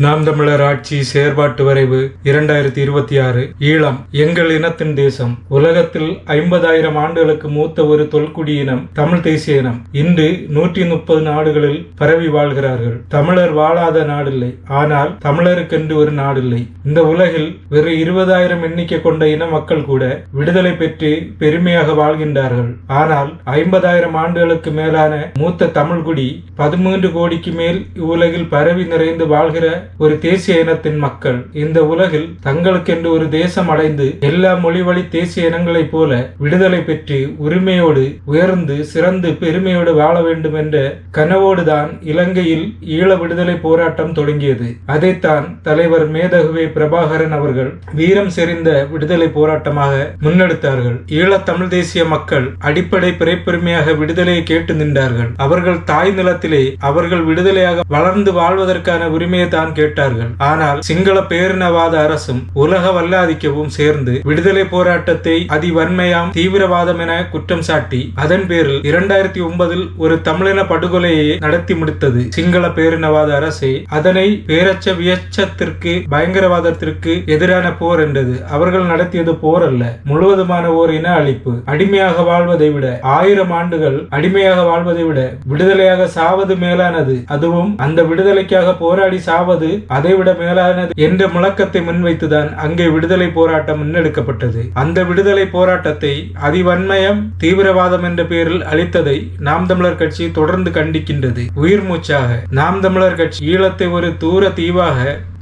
நாம் தமிழர் ஆட்சி செயற்பாட்டு வரைவு 2026. ஈழம் எங்கள் இனத்தின் தேசம். உலகத்தில் 50,000 ஆண்டுகளுக்கு மூத்த ஒரு தொல்குடியினம் தமிழ் தேசிய இனம். இன்று 130 நாடுகளில் பரவி வாழ்கிறார்கள். தமிழர் வாழாத நாடில்லை, ஆனால் தமிழருக்கென்று ஒரு நாடில்லை. இந்த உலகில் வெறும் 20,000 எண்ணிக்கை கொண்ட இன மக்கள் கூட விடுதலை பெற்று பெருமையாக வாழ்கின்றார்கள். ஆனால் 50,000 ஆண்டுகளுக்கு மேலான மூத்த தமிழ்குடி 13 கோடிக்கு மேல் இவ்வுலகில் பரவி நிறைந்து வாழ்கிற ஒரு தேசிய இனத்தின் மக்கள் இந்த உலகில் தங்களுக்கென்று ஒரு தேசம் அடைந்து எல்லா மொழிவழி தேசிய இனங்களைப் போல விடுதலை பெற்று உரிமையோடு உயர்ந்து சிறந்து பெருமையோடு வாழ வேண்டும் என்ற கனவோடுதான் இலங்கையில் ஈழ விடுதலை போராட்டம் தொடங்கியது. அதைத்தான் தலைவர் மேதகுவே பிரபாகரன் அவர்கள் வீரம் செறிந்த விடுதலை போராட்டமாக முன்னெடுத்தார்கள். ஈழ தமிழ் தேசிய மக்கள் அடிப்படை பிறைப்பெருமையாக விடுதலையை கேட்டு நின்றார்கள். அவர்கள் தாய் நிலத்திலே அவர்கள் விடுதலையாக வளர்ந்து வாழ்வதற்கான உரிமையை தான் கேட்டார்கள். ஆனால் சிங்கள பேரினவாத அரசும் உலக வல்லாதிக்கவும் சேர்ந்து விடுதலை போராட்டத்தை அதிவன்மையாம் தீவிரவாதம் என குற்றம் சாட்டி அதன் பேரில் 2009 ஒரு தமிழின படுகொலையை நடத்தி முடித்தது. சிங்கள பேரினவாத அரசை அதனை பேரச்ச வியச்சத்திற்கு பயங்கரவாதத்திற்கு எதிரான போர் என்றது. அவர்கள் நடத்தியது போர் அல்ல, முழுவதுமான ஓர் இன அழிப்பு. அடிமையாக வாழ்வதை விட 1000 ஆண்டுகள் அடிமையாக வாழ்வதை விட விடுதலையாக சாவது மேலானது, அதுவும் அந்த விடுதலைக்காக போராடி சாவது அதைவிட மேலானது என்ற முழக்கத்தை முன்வைத்துதான் அங்கே விடுதலை போராட்டம் முன்னெடுக்கப்பட்டது. அந்த விடுதலை போராட்டத்தை அதிவன்மயம் தீவிரவாதம் என்ற பெயரில் அளித்ததை நாம் தமிழர் கட்சி தொடர்ந்து கண்டிக்கின்றது. உயிர் மூச்சாக நாம் தமிழர் கட்சி ஈழத்தை ஒரு தூர தீவாக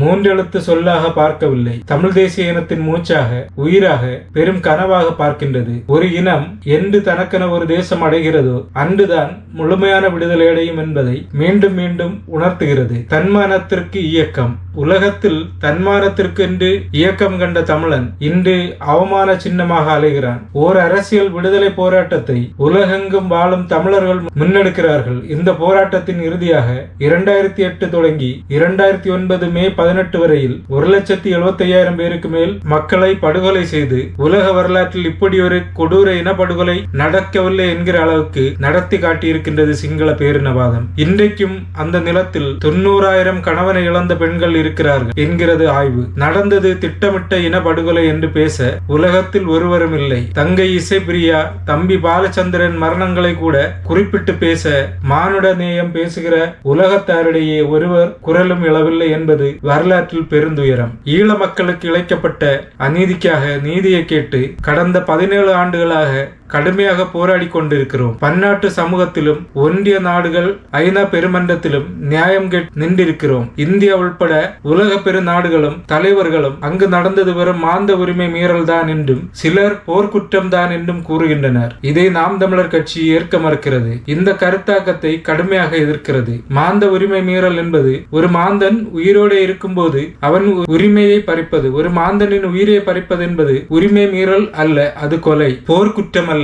3 எழுத்து சொல்லாக பார்க்கவில்லை. தமிழ் தேசிய இனத்தின் மூச்சாக உயிராக பெரும் கனவாக பார்க்கின்றது. ஒரு இனம் என்று தனக்கென ஒரு தேசம் அடைகிறதோ அன்றுதான் முழுமையான விடுதலை அடையும் என்பதை மீண்டும் மீண்டும் உணர்த்துகிறது. தன்மானத்திற்கு இயக்கம். உலகத்தில் தன்மானத்திற்கு என்று இயக்கம் கண்ட தமிழன் இன்று அவமான சின்னமாக அலைகிறான். ஓர் அரசியல் விடுதலை போராட்டத்தை உலகெங்கும் வாழும் தமிழர்கள் முன்னெடுக்கிறார்கள். இந்த போராட்டத்தின் இறுதியாக 2008 தொடங்கி 2009 மே 18 வரையில் 1,75,000 பேருக்கு மேல் மக்களை படுகொலை செய்து உலக வரலாற்றில் இப்படி ஒரு கொடூர இனப்படுகொலை நடக்கவில்லை என்கிற அளவுக்கு நடத்தி காட்டியிருக்கின்றது சிங்கள பேரினவாதம். இன்றைக்கும் அந்த நிலத்தில் 90,000 கணவனை இழந்த பெண்கள் இருக்கிறார்கள் என்கிறது ஆய்வு. நடந்தது திட்டமிட்ட இனப்படுகொலை என்று பேச உலகத்தில் ஒருவரும் இல்லை. தங்கை இசைப்பிரியா, தம்பி பாலச்சந்திரன் மரணங்களை கூட குறிப்பிட்டு பேச மானுட நேயம் பேசுகிற உலகத்தாரிடையே ஒருவர் குரலும் எழவில்லை என்பது வரலாற்றில் பெருந்துயரம். ஈழ மக்களுக்கு இழைக்கப்பட்ட அநீதிக்காக நீதியை கேட்டு கடந்த 17 ஆண்டுகளாக கடுமையாக போராடி கொண்டிருக்கிறோம். பன்னாட்டு சமூகத்திலும் ஒன்றிய நாடுகள் ஐநா பெருமன்றத்திலும் நியாயம் நின்றிருக்கிறோம். இந்தியா உள்பட உலக பெரு நாடுகளும் தலைவர்களும் அங்கு நடந்தது வெறும் மாந்த உரிமை மீறல் தான் என்றும் சிலர் போர்க்குற்றம் தான் என்றும் கூறுகின்றனர். இதை நாம் தமிழர் கட்சி ஏற்க மறுக்கிறது. இந்த கருத்தாக்கத்தை கடுமையாக எதிர்க்கிறது. மாந்த உரிமை மீறல் என்பது ஒரு மாந்தன் உயிரோடு இருக்கும் போது அவன் உரிமையை பறிப்பது. ஒரு மாந்தனின் உயிரை பறிப்பது என்பது உரிமை மீறல் அல்ல, அது கொலை. போர்க்குற்றம் அல்ல,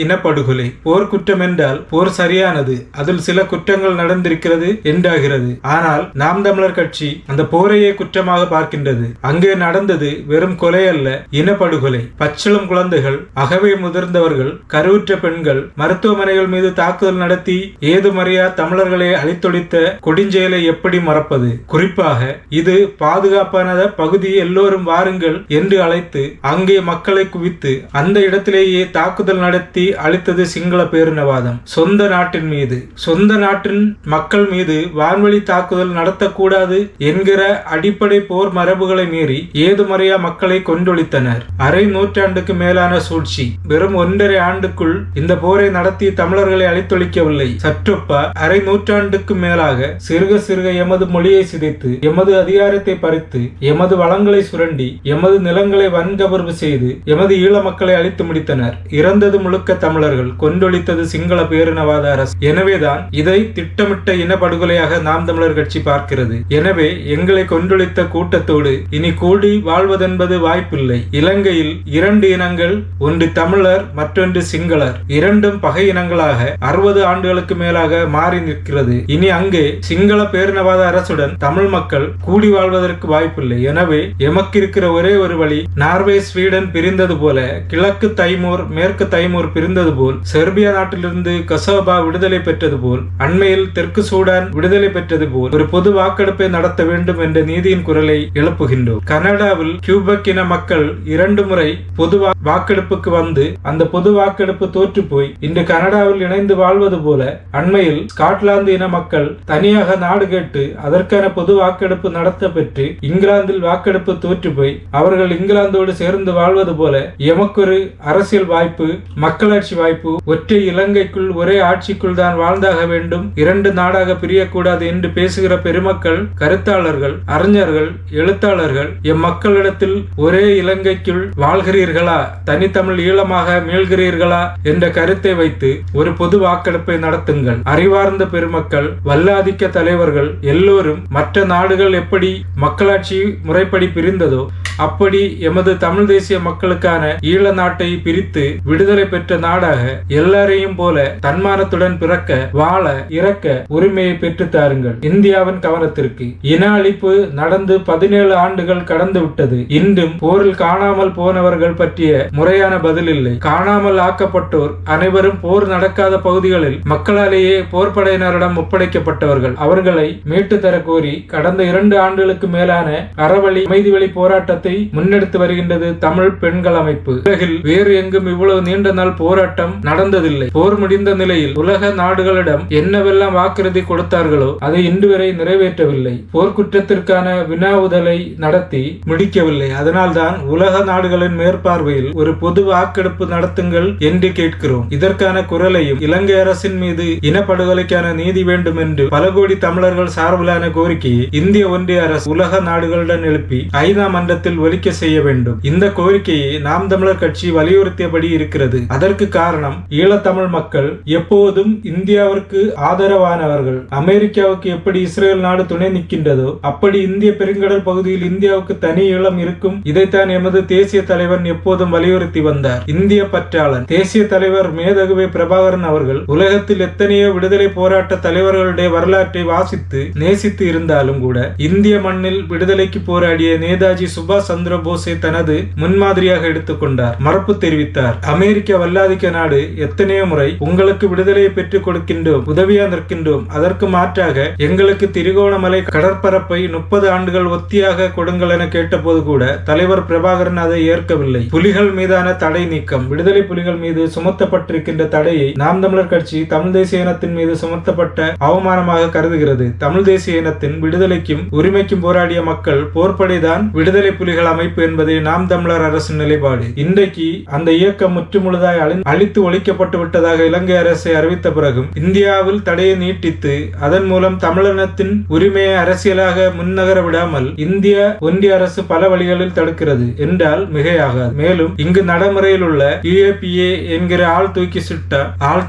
இனப்படுகொலை. போர்க்குற்றம் என்றால் போர் சரியானது, அதில் சில குற்றங்கள் நடந்திருக்கிறது என்றாகிறது. ஆனால் நாம் தமிழர் கட்சி அந்த போரையே குற்றமாக பார்க்கின்றது. அங்கே நடந்தது வெறும் கொலை அல்ல, இனப்படுகொலை. பச்சிளம் குழந்தைகள், அகவை முதிர்ந்தவர்கள், கருவுற்ற பெண்கள், மருத்துவமனைகள் மீது தாக்குதல் நடத்தி ஏதுமறியா தமிழர்களை அழித்தொழித்த கொடுஞ்செயலை எப்படி மறப்பது? குறிப்பாக இது பாதுகாப்பான பகுதி, எல்லோரும் வாருங்கள் என்று அழைத்து அங்கே மக்களை குவித்து அந்த இடத்திலேயே தாக்குதல் நடத்தி அளித்தது சிங்கள பேரினவாதம். சொந்த நாட்டின் மீது, சொந்த நாட்டின் மக்கள் மீது வான்வழி தாக்குதல் நடத்தக்கூடாது என்கிற அடிப்படை போர் மரபுகளை மீறி ஏதுமறையா மக்களை கொன்றொழித்தனர். அரை நூற்றாண்டுக்கு மேலான சூழ்ச்சி. வெறும் 1.5 ஆண்டுக்குள் இந்த போரை நடத்தி தமிழர்களை அழித்தொழிக்கவில்லை. சற்றொப்ப அரை நூற்றாண்டுக்கு மேலாக சிறுக சிறுக எமது மொழியை சிதைத்து, எமது அதிகாரத்தை பறித்து, எமது வளங்களை சுரண்டி, எமது நிலங்களை வன்கபர்வு செய்து எமது ஈழ மக்களை அழித்து முடித்தனர். இறந்தது முழுக்க தமிழர்கள், கொன்றொழித்தது சிங்கள பேரினவாத அரசு. எனவேதான் இதை திட்டமிட்ட இனப்படுகொலையாக நாம் தமிழர் கட்சி பார்க்கிறது. எனவே எங்களை கொன்றொழித்த கூட்டத்தோடு இனி கூடி வாழ்வதென்பது வாய்ப்பில்லை. இலங்கையில் 2 இனங்கள், ஒன்று தமிழர், மற்றொன்று சிங்களர். இரண்டும் பகை இனங்களாக 60 ஆண்டுகளுக்கு மேலாக மாறி நிற்கிறது. இனி அங்கே சிங்கள பேரினவாத அரசுடன் தமிழ் மக்கள் கூடி வாழ்வதற்கு வாய்ப்பில்லை. எனவே எமக்கு இருக்கிற ஒரே ஒரு வழி, நார்வே ஸ்வீடன் பிரிந்தது போல கிழக்கு தைமூர் மேற்கு தைமூர் பிரிந்தது போல், செர்பியா நாட்டிலிருந்து கொசோவா விடுதலை பெற்றது போல், அண்மையில் தெற்கு சூடான் விடுதலை பெற்றது போல் ஒரு பொது வாக்கெடுப்பை நடத்த வேண்டும் என்ற நீதியின் குரலை எழுப்புகின்றோம். கனடாவில் கியூபெக் இன மக்கள் 2 முறை பொது வாக்கெடுப்புக்கு வந்து அந்த பொது வாக்கெடுப்பு தோற்று போய் இன்று கனடாவில் இணைந்து வாழ்வது போல, அண்மையில் ஸ்காட்லாந்து இன மக்கள் தனியாக நாடு கேட்டு அதற்கான பொது வாக்கெடுப்பு நடத்த பெற்று இங்கிலாந்தில் வாக்கெடுப்பு தோற்று போய் அவர்கள் இங்கிலாந்தோடு சேர்ந்து வாழ்வது போல எமக்கொரு அரசியல் வாய்ப்பு, மக்களாட்சி வாய்ப்பு, ஒற்றை இலங்கைக்குள் ஒரே ஆட்சிக்குள் தான் வாழ்ந்தாக வேண்டும், 2 நாடாக பிரியக்கூடாது என்று பேசுகிற பெருமக்கள், கருத்தாளர்கள், அறிஞர்கள், எழுத்தாளர்கள் எம்மக்களிடத்தில் ஒரே இலங்கைக்குள் வாழ்கிறீர்களா, தனித்தமிழ் ஈழமாக மீள்கிறீர்களா என்ற கருத்தை வைத்து ஒரு பொது வாக்கெடுப்பை நடத்துங்கள். அறிவார்ந்த பெருமக்கள், வல்லாதிக்க தலைவர்கள் எல்லோரும் மற்ற நாடுகள் எப்படி மக்களாட்சி முறைப்படி பிரிந்ததோ அப்படி எமது தமிழ் தேசிய மக்களுக்கான ஈழ நாட்டை பிரித்து விடுதலை பெற்ற நாடாக எல்லாரையும் போல தன்மானத்துடன் பிறக்க, வாழ, இறக்க உரிமையை பெற்று தாருங்கள். இந்தியாவின் கவனத்திற்கு. இன அழிப்பு நடந்து 17 ஆண்டுகள் கடந்து விட்டது. இன்றும் போரில் காணாமல் போனவர்கள் பற்றிய முறையான பதில் இல்லை. காணாமல் ஆக்கப்பட்டோர் அனைவரும் போர் நடக்காத பகுதிகளில் மக்களாலேயே போர்ப்படையினரிடம் ஒப்படைக்கப்பட்டவர்கள். அவர்களை மீட்டு தர கோரி கடந்த 2 ஆண்டுகளுக்கு மேலான அறவழி அமைதி வழி போராட்டத்தை முன்னெடுத்து வருகின்றது தமிழ் பெண்கள் அமைப்பு. உலகில் வேறு எங்கும் இவ்வளவு நீண்ட நாள் போராட்டம் நடந்ததில்லை. போர் முடிந்த நிலையில் உலக நாடுகளிடம் என்னவெல்லாம் வாக்குறுதி கொடுத்தார்களோ அதை இன்று வரை நிறைவேற்றவில்லை. போர்க்குற்றத்திற்கான வினாவுதலை நடத்தி முடிக்கவில்லை. அதனால்தான் உலக நாடுகளின் மேற்பார்வையில் ஒரு பொது வாக்கெடுப்பு நடத்துங்கள் என்று கேட்கிறோம். இதற்கான குரலையும் இலங்கை அரசின் மீது இனப்படுகொலைக்கான நீதி வேண்டும் என்று பல கோடி தமிழர்கள் சார்பிலான கோரிக்கையை இந்திய ஒன்றிய அரசு உலக நாடுகளுடன் எழுப்பி ஐநா மன்றத்தில் ஒலிக்க செய்ய வேண்டும். இந்த கோரிக்கையை நாம் தமிழர் கட்சி வலியுறுத்தியபடி இருக்கிறது. அதற்கு காரணம், ஈழத்தமிழ் மக்கள் எப்போதும் இந்தியாவிற்கு ஆதரவானவர்கள். அமெரிக்காவுக்கு எப்படி இஸ்ரேல் நாடு துணை நிற்கின்றதோ அப்படி இந்திய பெருங்கடல் பகுதியில் இந்தியாவுக்கு தனி ஈழம் இருக்கும். இதைத்தான் எமது தேசிய தலைவர் எப்போதும் வலியுறுத்தி வந்தார். இந்திய பற்றாளன் தேசிய தலைவர் மேதகுவே பிரபாகரன் அவர்கள் உலகத்தில் எத்தனையோ விடுதலை போராட்ட தலைவர்களுடைய வரலாற்றை வாசித்து நேசித்து இருந்தாலும் கூட இந்திய மண்ணில் விடுதலைக்கு போராடிய நேதாஜி சுபாஷ் சந்திர போஸை தனது முன்மாதிரியாக எடுத்துக்கொண்டார். மறுப்பு தெரிவித்தார். அமெரிக்க வல்லாதிக்க நாடு எத்தனையோ முறை உங்களுக்கு விடுதலையை பெற்றுக் கொடுக்கின்றோம், உதவியா நிற்கின்றோம், அதற்கு மாற்றாக எங்களுக்கு திரிகோணமலை கடற்பரப்பை 30 ஆண்டுகள் ஒத்தியாக கொடுங்கள் என கேட்டபோது கூட தலைவர் பிரபாகரன் அதை ஏற்கவில்லை. புலிகள் மீதான தடை நீக்கம், விடுதலை புலிகள் மீது சுமத்தப்பட்டிருக்கின்ற தடையை நாம் தமிழர் கட்சி தமிழ் தேசிய இனத்தின் மீது சுமத்தப்பட்ட அவமானமாக கருதுகிறது. தமிழ் தேசிய இனத்தின் விடுதலைக்கும் உரிமைக்கும் போராடிய மக்கள் போர்ப்படைதான் விடுதலை புலிகள் அமைப்பு என்பதே நாம் தமிழர் அரசின் நிலைப்பாடு. இன்றைக்கு அந்த இயக்கம் முற்றுமுழுதாய் அழித்து ஒழிக்கப்பட்டு விட்டதாக இலங்கை அரசை அறிவித்த பிறகும் இந்தியாவில் தடையை நீட்டித்து அதன் மூலம் தமிழினத்தின் உரிமையை அரசியலாக முன்னகர விடாமல் இந்திய ஒன்றிய அரசு பல வழிகளில் தடுக்கிறது என்றால் மிகையாகாது. மேலும் இங்கு நடைமுறையில் உள்ள UAPA என்கிற ஆள்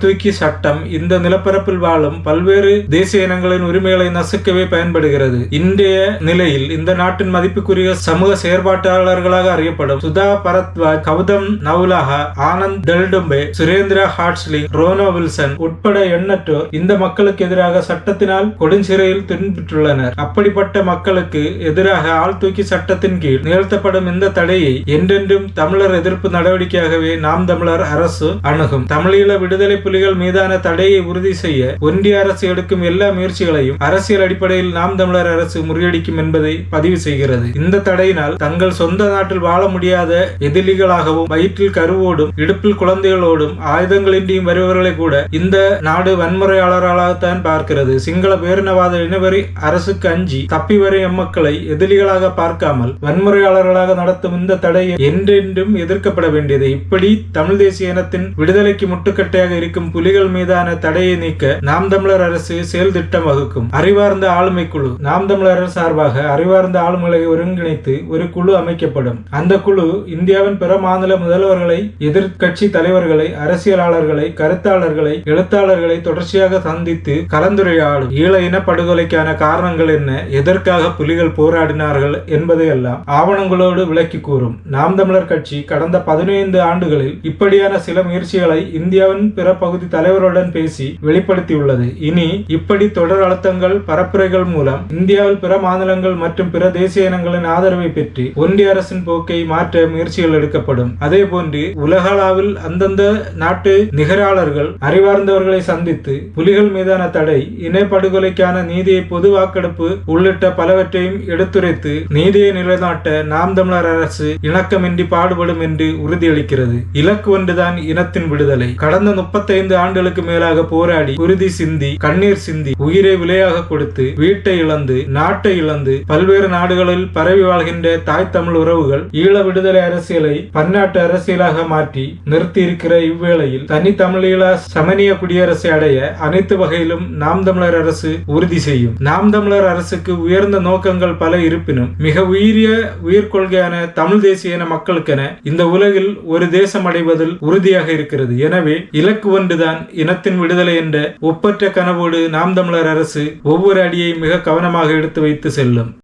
தூக்கி சட்டம் இந்த நிலப்பரப்பில் வாழும் பல்வேறு தேசிய இனங்களின் உரிமைகளை நசுக்கவே பயன்படுகிறது. இன்றைய நிலையில் இந்த நாட்டின் மதிப்புக்குரிய சமூக செயற்பாட்டாளர்களாக அறியப்படும் சுதா பரத்வாஜ், கௌதம் நவுலாஹா, ஆனந்த் டெல்டும்பே, சுரேந்திரா ஹாட்ஸ்லிங், ரோனோ வில்சன் உட்பட எண்ணற்றோர் இந்த மக்களுக்கு எதிராக சட்டத்தினால் கொடுஞ்சிறையில் துன்புற்றுள்ளனர். அப்படிப்பட்ட மக்களுக்கு எதிராக ஆள் தூக்கி சட்டத்தின் கீழ் நிகழ்த்தப்படும் இந்த தடையை என்றென்றும் தமிழர் எதிர்ப்பு நடவடிக்கையாகவே நாம் தமிழர் அரசு அணுகும். தமிழீழ விடுதலை புலிகள் மீதான தடையை உறுதி செய்ய ஒன்றிய அரசு எடுக்கும் எல்லா முயற்சிகளையும் அரசியல் அடிப்படையில் நாம் தமிழர் அரசு முறியடிக்கும் என்பதை பதிவு செய்கிறது. இந்த தடையினால் தங்கள் சொந்த நாட்டில் வாழ முடியாத எதிரிகளாகவும் வயிற்றில் கருவோடும் இடுப்பில் குழந்தைகளோடும் ஆயுதங்களின்றியும் வருபவர்களை கூட இந்த நாடு வன்முறையாளர்களாகத்தான் பார்க்கிறது. சிங்கள பேரினவாத இனவெறி அரசுக்கு அஞ்சி தப்பி வரும் எம்மக்களை எதிரிகளாக பார்க்காமல் வன்முறையாளர்களாக நடத்தும் இந்த தடையை என்றென்றும் எதிர்க்கப்பட வேண்டியது. இப்படி தமிழ் தேசிய இனத்தின் விடுதலைக்கு முட்டுக்கட்டையாக இருக்கும் புலிகள் மீதான தடையை நீக்க நாம் தமிழர் அரசு செயல் திட்டம் வகுக்கும். அறிவார்ந்த ஆளுமை குழு நாம் தமிழர் சார்பாக அறிவார்ந்த ஆளுமைகளை ஒருங்கிணைத்து ஒரு குழு அமைக்கப்படும். அந்த குழு இந்தியாவின் பிற மாநில முதல்வர்களை, எதிர்கட்சி தலைவர்களை, அரசியலாளர்களை, கருத்தாளர்களை, எழுத்தாளர்களை தொடர்ச்சியாக சந்தித்து கலந்துரையாடும். ஈழ இனப்படுகொலைக்கான காரணங்கள் என்ன, எதற்காக புலிகள் போராடினார்கள் என்பதையெல்லாம் ஆவணங்களோடு விளக்கி கூறும். நாம் தமிழர் கட்சி கடந்த 15 ஆண்டுகளில் இப்படியான சில முயற்சிகளை இந்தியாவின் பிற பகுதி தலைவருடன் பேசி வெளிப்படுத்தியுள்ளது. இனி இப்படி தொடர் அழுத்தங்கள், பரப்புரைகள் மூலம் இந்தியாவில் பிற மாநிலங்கள் மற்றும் பிற தேசிய இனங்களின் ஆதரவை பெற்று பெற்று ஒன்றிய அரசின் போக்கை மாற்ற முயற்சிகள் எடுக்கப்படும். அதே போன்று உலகளவில் அந்தந்த நாட்டு நிகராளர்கள் அறிவார்ந்தவர்களை சந்தித்து புலிகள் மீதான தடை, இனப்படுகொலைக்கான நீதியை பொது வாக்கெடுப்பு உள்ளிட்ட பலவற்றையும் எடுத்துரைத்து நீதியை நிலைநாட்ட நாம் தமிழர் அரசு இணக்கமின்றி பாடுபடும் என்று உறுதியளிக்கிறது. இலக்கு ஒன்றுதான், இனத்தின் விடுதலை. கடந்த 35 ஆண்டுகளுக்கு மேலாக போராடி குருதி சிந்தி கண்ணீர் சிந்தி உயிரை விலையாக கொடுத்து வீட்டை இழந்து நாட்டை இழந்து பல்வேறு நாடுகளில் பரவி வாழ்கின்ற தாய் தமிழ் உறவுகள் ஈழ விடுதலை அரசியலை பன்னாட்டு அரசியலாக மாற்றி நிறுத்தியிருக்கிற இவ்வேளையில் தனி தமிழீழ சமனிய குடியரசை அடைய அனைத்து வகையிலும் நாம் தமிழர் அரசு உறுதி செய்யும். நாம் தமிழர் அரசுக்கு உயர்ந்த நோக்கங்கள் பல இருப்பினும் மிக உயரிய உயிர்கொள்கையான தமிழ் தேசிய இன மக்களுக்கென இந்த உலகில் ஒரு தேசம் அடைவதில் உறுதியாக இருக்கிறது. எனவே இலக்கு ஒன்றுதான், இனத்தின் விடுதலை என்ற ஒப்பற்ற கனவோடு நாம் தமிழர் அரசு ஒவ்வொரு அடியை மிக கவனமாக எடுத்து வைத்து செல்லும்.